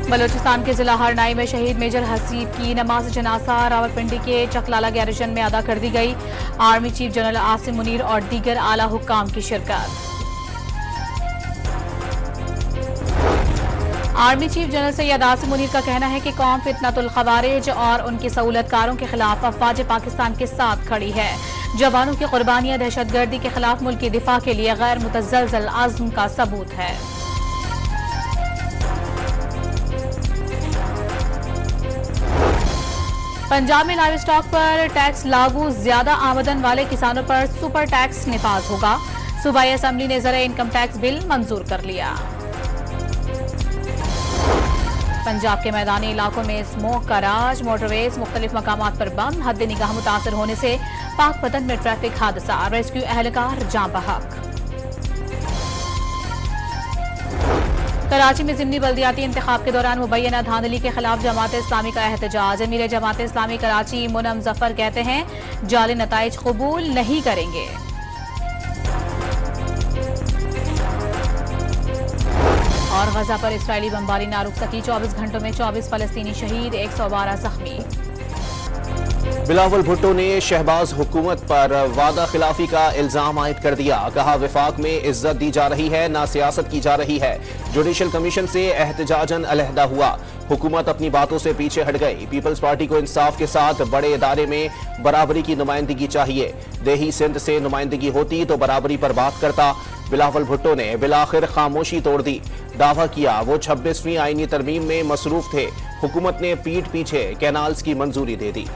बलूचिस्तान के जिला हरनाई में शहीद मेजर हसीब की नमाज जनाजा रावलपिंडी के चकलाला गैरिजन में अदा कर दी गई। Army chief general Asim Munir और दीगर आला हुक्काम की शिरकत। Army chief general Syed Asim Munir का कहना है कि कौम फितनतुल खवारिज और उनकी सहूलतकारों के खिलाफ अफवाज पाकिस्तान के साथ खड़ी है। जवानों की कुर्बानियां दहशतगर्दी के खिलाफ मुल्क की दिफा के लिए गैर मुतज़लज़ल आज़्म का सबूत है। पंजाब में लाइव स्टॉक पर टैक्स लागू, ज्यादा आमदन वाले किसानों पर सुपर टैक्स निफाज होगा। सूबाई असेंबली ने ज़रा इनकम टैक्स बिल मंजूर कर लिया। पंजाब के मैदानी इलाकों में स्मोक का राज, मोटरवेज मुख्तलिफ मकामात पर बंद, हद निगाह मुतासर होने से पाकपतन में ट्रैफिक हादसा, रेस्क्यू एहलकार जाँ बहक। कराची में ज़िमनी बल्दियाती इंतखाब के दौरान मुबैना धांधली के खिलाफ जमात इस्लामी का एहतजाज। अमीर जमात इस्लामी कराची मुनम जफर कहते हैं जाली नताइज कबूल नहीं करेंगे। और गजा पर इस्राएली बमबारी ना रुक सकी, 24 घंटों में 24 फलस्तीनी शहीद, 112 जख्मी। बिलावल भुट्टो ने शहबाज हुकूमत पर वादा खिलाफी का इल्जाम आयद कर दिया। कहा विफाक में इज्जत दी जा रही है, ना सियासत की जा रही है। जुडिशल कमीशन से एहतजाजन अलहदा हुआ। हुकूमत अपनी बातों से पीछे हट गई। पीपल्स पार्टी को इंसाफ के साथ बड़े इदारे में बराबरी की नुमाइंदगी चाहिए। देही सिंध से नुमाइंदगी होती तो बराबरी पर बात करता। बिलावल भुट्टो ने बिलाखिर खामोशी तोड़ दी। दावा किया वो 26वीं आईनी तरमीम में मसरूफ थे। हुकूमत ने पीठ पीछे कैनाल्स की मंजूरी दे दी।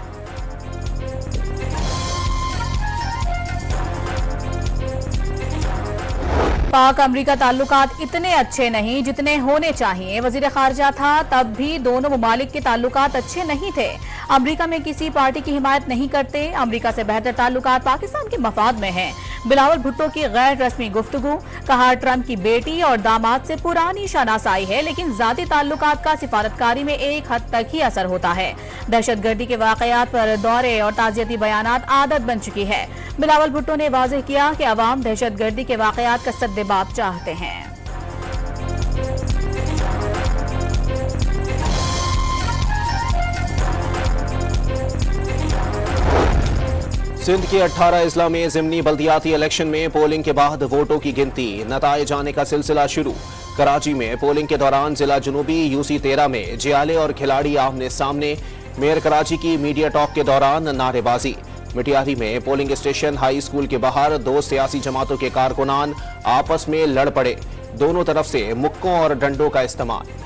पाक अमरीका ताल्लुकात इतने अच्छे नहीं जितने होने चाहिए। वजीर खारजा था तब भी दोनों मुमालिक के ताल्लुकात अच्छे नहीं थे। अमरीका में किसी पार्टी की हिमायत नहीं करते। अमरीका से बेहतर ताल्लुकात पाकिस्तान के मफाद में हैं। बिलावल भुट्टो की गैर रस्मी गुफ्तगू। कहा ट्रंप की बेटी और दामाद से पुरानी शनासाई है, लेकिन जाती ताल्लुकात का सिफारतकारी में एक हद तक ही असर होता है। दहशतगर्दी के वाकयात पर दौरे और ताज़ियती बयानात आदत बन चुकी है। बिलावल भुट्टो ने वाज़ेह किया कि अवाम दहशतगर्दी के वाकयात का सद्देबाप चाहते हैं। सिंध के 18 अजला में ज़िमनी बल्दियाती इलेक्शन में पोलिंग के बाद वोटों की गिनती, नताइज आने का सिलसिला शुरू। कराची में पोलिंग के दौरान जिला जुनूबी UC13 में जियाले और खिलाड़ी आमने सामने। मेयर कराची की मीडिया टॉक के दौरान नारेबाजी। मिटियारी में पोलिंग स्टेशन हाई स्कूल के बाहर दो सियासी जमातों के कारकुनान आपस में लड़ पड़े। दोनों तरफ से मुक्कों और डंडों का इस्तेमाल।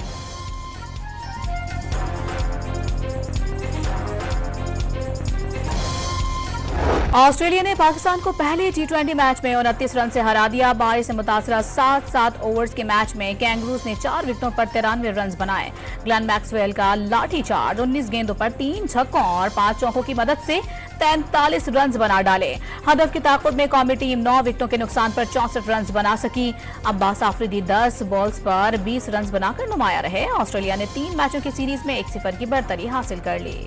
ऑस्ट्रेलिया ने पाकिस्तान को पहले T20 मैच में 29 रन से हरा दिया। बारिश से मुतासरा 7 ओवर्स के मैच में कैंगरूज ने 4 विकेटों पर 93 रन बनाए। ग्लेन मैक्सवेल का लाठी चार्ज, 19 गेंदों पर 3 छक्कों और 5 चौकों की मदद से 43 रन बना डाले। हदफ की ताकत में कौमी टीम 9 विकेटों के नुकसान पर 64 रन बना सकी। अब्बास आफरीदी 10 बॉल्स पर 20 रन बनाकर नुमाया रहे। ऑस्ट्रेलिया ने 3 मैचों की सीरीज में 1-0 की बढ़तरी हासिल कर ली।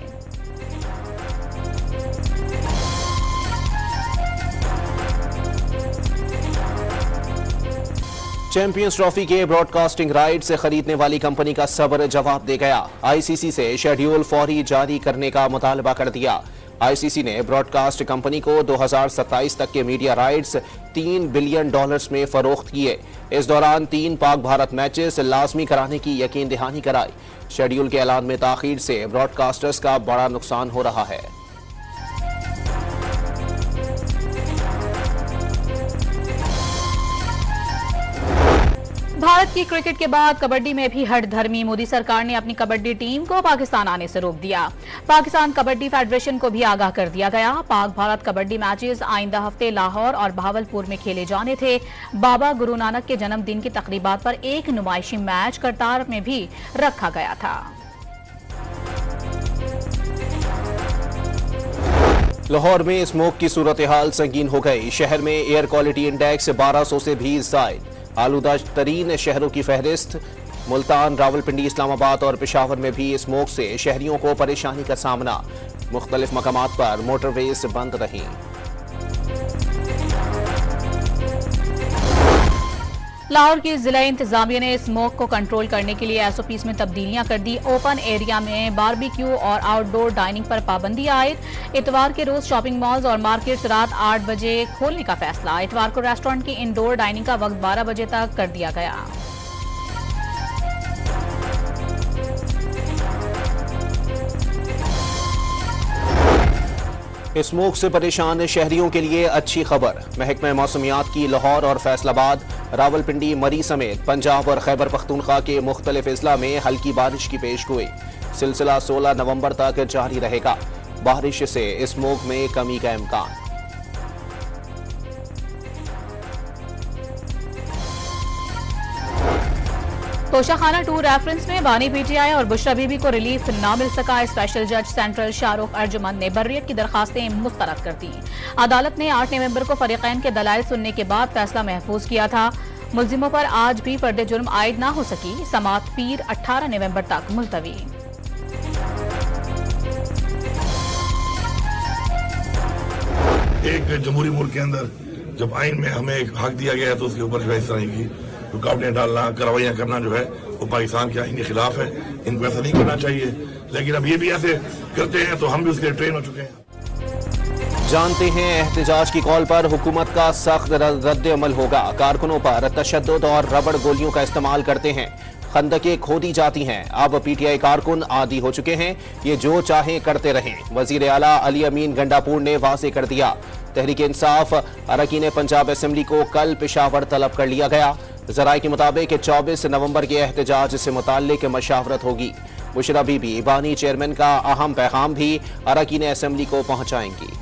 चैंपियंस ट्रॉफी के ब्रॉडकास्टिंग राइट से खरीदने वाली कंपनी का सब्र जवाब दे गया। ICC से शेड्यूल फौरी जारी करने का मुतालबा कर दिया। ICC ने ब्रॉडकास्ट कंपनी को 2027 तक के मीडिया राइट्स $3 बिलियन में फरोख्त किए। इस दौरान 3 पाक भारत मैचेस लाजमी कराने की यकीन दहानी कराई। शेड्यूल के ऐलान में ताखीर से ब्रॉडकास्टर्स का बड़ा नुकसान हो रहा है। भारत की क्रिकेट के बाद कबड्डी में भी हठधर्मी। मोदी सरकार ने अपनी कबड्डी टीम को पाकिस्तान आने से रोक दिया। पाकिस्तान कबड्डी फेडरेशन को भी आगाह कर दिया गया। पाक भारत कबड्डी मैचेस आइंदा हफ्ते लाहौर और भावलपुर में खेले जाने थे। बाबा गुरु नानक के जन्मदिन की तकरीबात पर एक नुमाइशी मैच करतार में भी रखा गया था। लाहौर में स्मोक की सूरत हाल संगीन हो गई। शहर में एयर क्वालिटी इंडेक्स 1200 से भी ज़ायद। आलूदा तरीन शहरों की फहरिस्त। मुल्तान, रावलपिंडी, इस्लामाबाद और पेशावर में भी स्मोक से शहरियों को परेशानी का सामना। मुख्तलिफ मकामात पर मोटरवेज बंद रहीं। लाहौर की जिला इंतजामिया ने स्मोक को कंट्रोल करने के लिए एसओपीज में तब्दीलियां कर दी। ओपन एरिया में बारबेक्यू और आउटडोर डाइनिंग पर पाबंदी आयद। इतवार के रोज शॉपिंग मॉल्स और मार्केट्स रात 8 बजे खोलने का फैसला। इतवार को रेस्टोरेंट की इंडोर डाइनिंग का वक्त 12 बजे तक कर दिया गया। स्मोक से परेशान शहरियों के लिए अच्छी खबर। महकमा मौसमियात की लाहौर और फैसलाबाद, रावलपिंडी, मरी समेत पंजाब और खैबर पख्तूनख्वा के मुख्तलिफ अजला में हल्की बारिश की पेशगोई। सिलसिला 16 नवंबर तक जारी रहेगा। बारिश से स्मोक में कमी का इम्कान। तोशाखाना 2 रेफरेंस में बानी पीटीआई और बुशरा बीबी को रिलीफ न मिल सका। स्पेशल जज सेंट्रल शाहरुख अर्जुमन ने बर्रियत की दरखास्तें मुस्तरद कर दी। अदालत ने 8 नवंबर को फरीकैन के दलाइल सुनने के बाद फैसला महफूज किया था। मुल्जिमों पर आज भी फर्द जुर्म आयद न हो सकी। समाअत पीर 18 नवंबर तक मुलतवी। एक जमहूरी मुल्क के अंदर जब आइन में हमें एक हक दिया गया है तो उसके ऊपर जो है इस तरह की रुकावटें डालना, कार्रवाइयां करना जो है वो पाकिस्तान के आइन के खिलाफ है। इनको ऐसा नहीं करना चाहिए, लेकिन अब ये भी ऐसे करते हैं तो हम भी उसके लिए ट्रेन हो चुके हैं। जानते हैं एहतजाज की कॉल पर हुकूमत का सख्त रद्द अमल होगा। कारकुनों पर तशद्दुद और रबड़ गोलियों का इस्तेमाल करते हैं। खंदकें खोदी जाती हैं। अब पीटीआई कारकुन आदी हो चुके हैं। ये जो चाहें करते रहें। वजीर आला अली अमीन गंडापुर ने वाज़ेह कर दिया। तहरीक इंसाफ अरकान पंजाब असेंबली को कल पेशावर तलब कर लिया गया। जराये के मुताबिक 24 नवंबर के एहतजाज से मुताल्लिक मशावरत होगी। बुशरा बीबी बानी चेयरमैन का अहम पैगाम भी अरकान असेंबली को पहुंचाएंगी।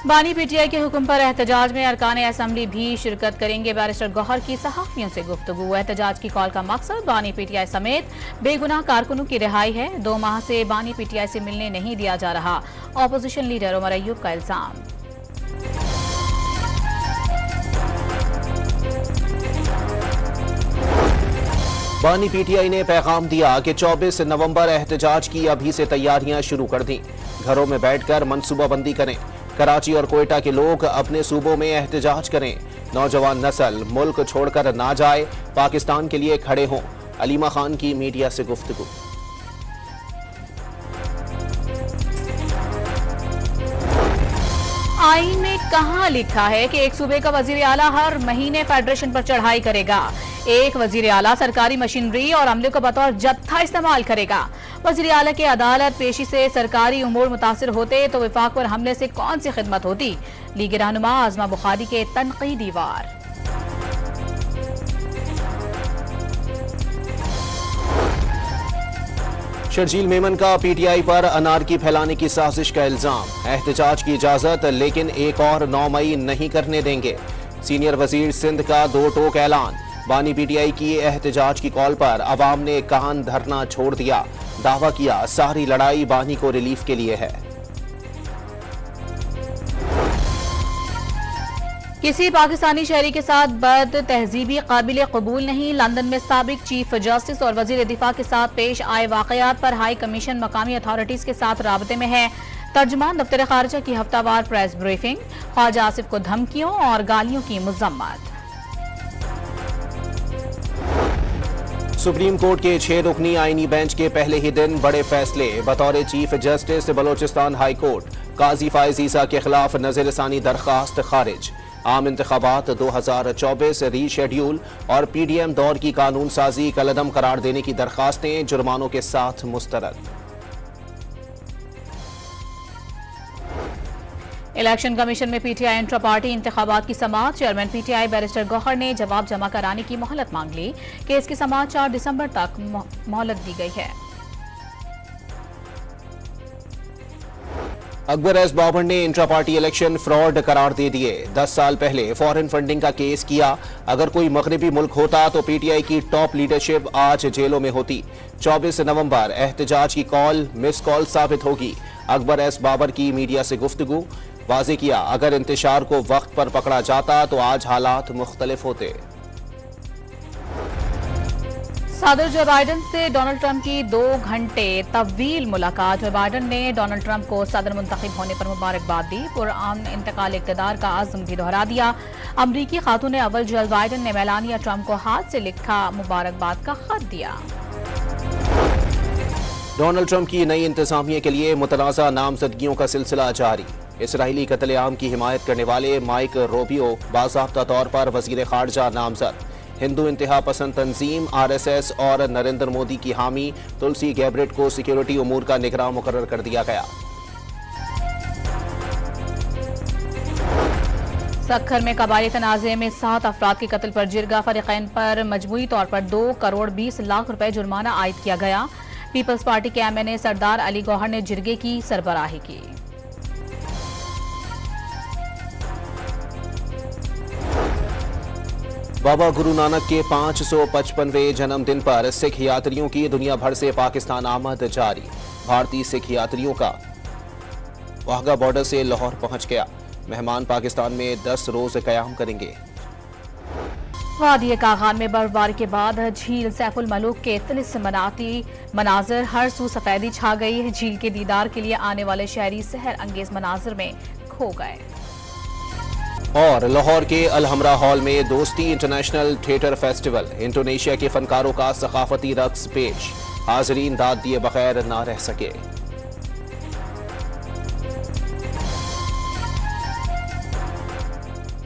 बानी पीटीआई के हुक्म पर एहतजाज में अरकान असेंबली भी शिरकत करेंगे। बैरिस्टर गौहर की सहाफियों से गुफ्तगू। एहतजाज की कॉल का मकसद बानी पीटीआई समेत बेगुनाह कारकुनों की रिहाई है। 2 माह से बानी पीटीआई से मिलने नहीं दिया जा रहा। ऑपोजिशन लीडर उमर अय्यूब का इल्जाम। बानी पीटीआई ने पैगाम दिया कि 24 नवंबर एहतजाज की अभी से तैयारियां शुरू कर दी। घरों में बैठकर मनसूबाबंदी करें। कराची और कोयटा के लोग अपने सूबों में एहतजाज करें। नौजवान नस्ल मुल्क छोड़कर ना जाए, पाकिस्तान के लिए खड़े हों। अलीमा खान की मीडिया से गुफ्तगू। आईन में कहां लिखा है कि एक सूबे का वजीर आला हर महीने फेडरेशन पर चढ़ाई करेगा? एक वजीर आला सरकारी मशीनरी और अमले को बतौर जत्था इस्तेमाल करेगा। वजीर आला के अदालत पेशी से सरकारी उमूर मुतासिर होते तो विफाक पर हमले से कौन सी खिदमत होती? लीग रहनुमा आजमा बुखारी के तनकीदी वार। शर्जील मेमन का पीटीआई पर अनारकी फैलाने की साजिश का इल्जाम। एहतजाज की इजाजत लेकिन एक और 9 मई नहीं करने देंगे। सीनियर वजीर सिंध का 2 टोक ऐलान। बानी पीटीआई की एहतजाज की कॉल पर अवाम ने कान धरना छोड़ दिया। दावा किया सारी लड़ाई बानी को रिलीफ के लिए है। किसी पाकिस्तानी शहरी के साथ बद तहजीबी काबिल कबूल नहीं। लंदन में साबिक चीफ जस्टिस और वजीर दिफा के साथ पेश आए वाकयात पर हाई कमीशन मकामी अथॉरिटीज के साथ राबते में है। तर्जुमान दफ्तर खारजा की हफ्तावार प्रेस ब्रीफिंग। ख्वाजा आसिफ को धमकियों और गालियों की मजम्मत। सुप्रीम कोर्ट के 6 रुकनी आईनी बेंच के पहले ही दिन बड़े फैसले। बतौर chief justice Balochistan high court Qazi Faez Isa के खिलाफ नजरसानी दरखास्त खारिज। आम इंतखाबात 2024 रीशेड्यूल और पीडीएम दौर की कानून साजी कलदम करार देने की दरखास्तें जुर्मानों के साथ मुस्तरद। इलेक्शन कमीशन में पीटीआई इंट्रा पार्टी इंतखाबात की समाअत। चेयरमैन पीटीआई बैरिस्टर गौहर ने जवाब जमा कराने की मोहलत मांग ली। केस की समाअत 4 दिसंबर तक मोहलत दी गई है। अकबर एस बाबर ने इंट्रा पार्टी इलेक्शन फ्रॉड करार दे दिए। 10 साल पहले फॉरेन फंडिंग का केस किया। अगर कोई मगरबी मुल्क होता तो पीटीआई की टॉप लीडरशिप आज जेलों में होती। 24 नवंबर एहतजाज की कॉल मिस कॉल साबित होगी। अकबर एस बाबर की मीडिया से गुफ्तगू। वाज़ेह किया अगर इंतशार को वक्त पर पकड़ा जाता तो आज हालात मुख्तलिफ होते। सदर जो बाइडन से डोनाल्ड ट्रंप की 2 घंटे तवील मुलाकात। जो बाइडन ने डोनाल्ड ट्रंप को सदर मुंतखब होने पर मुबारकबाद दी। पुरअमन इंतकाल इक़्तिदार का आज़म भी दोहरा दिया। अमरीकी खातून अव्वल जो बाइडन ने मेलानिया ट्रंप को हाथ से लिखा मुबारकबाद का खत दिया। डोनाल्ड ट्रंप की नई इंतजामिया के लिए मुतनाज़ा नामजदगियों का सिलसिला जारी। इसराइली कत्लेआम की हिमायत करने वाले माइक रोबियो बाज़ाब्ता तौर पर वज़ीर ख़ारजा नामजद। हिंदू इंतहा पसंद तंजीम RSS और नरेंद्र मोदी की हामी तुलसी गैब्रेट को सिक्योरिटी उमूर का निगरान मुकर्रर कर दिया गया। सक्खर में कबायली तनाज़े में 7 अफराद के कत्ल पर जिरगा फरीक़ैन पर मजमूई तौर पर 2 करोड़ 20 लाख रुपए जुर्माना आयद किया गया। पीपल्स पार्टी के MNA सरदार अली गौहर ने जिरगे की सरबराही की। बाबा गुरु नानक के 555वें जन्मदिन पर सिख यात्रियों की दुनिया भर से पाकिस्तान आमद जारी। भारतीय सिख यात्रियों का वाघा बॉर्डर से लाहौर पहुंच गया। मेहमान पाकिस्तान में 10 रोज कयाम करेंगे। वादी कागान में बर्फबारी के बाद झील सैफुल मलूक के तिलिस्माती मनाजिर, हर सू सफेदी छा गई। झील के दीदार के लिए आने वाले शहरी सहर अंगेज मनाजिर में खो गए। और लाहौर के अलहमरा हॉल में दोस्ती इंटरनेशनल थिएटर फेस्टिवल, इंडोनेशिया के फनकारों का सकाफती रक्स पेश। हाजरीन दाद दिए बगैर ना रह सके।